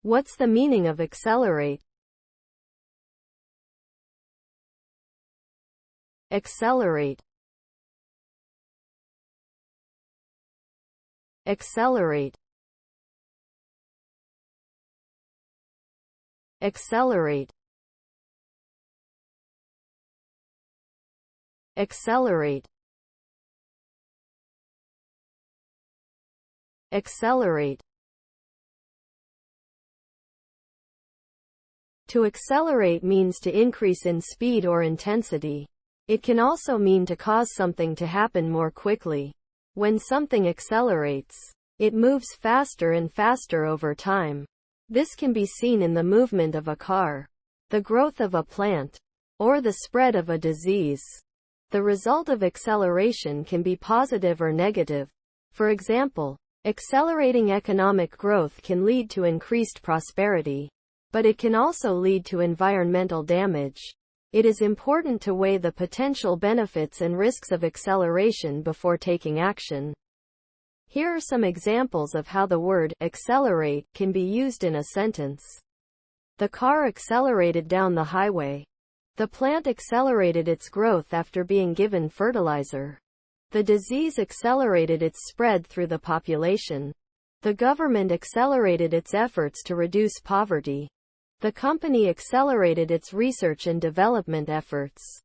What's the meaning of accelerate? Accelerate. Accelerate. Accelerate. Accelerate. Accelerate. To accelerate means to increase in speed or intensity. It can also mean to cause something to happen more quickly. When something accelerates, it moves faster and faster over time. This can be seen in the movement of a car, the growth of a plant, or the spread of a disease. The result of acceleration can be positive or negative. For example, accelerating economic growth can lead to increased prosperity, but it can also lead to environmental damage. It is important to weigh the potential benefits and risks of acceleration before taking action. Here are some examples of how the word accelerate can be used in a sentence. The car accelerated down the highway. The plant accelerated its growth after being given fertilizer. The disease accelerated its spread through the population. The government accelerated its efforts to reduce poverty. The company accelerated its research and development efforts.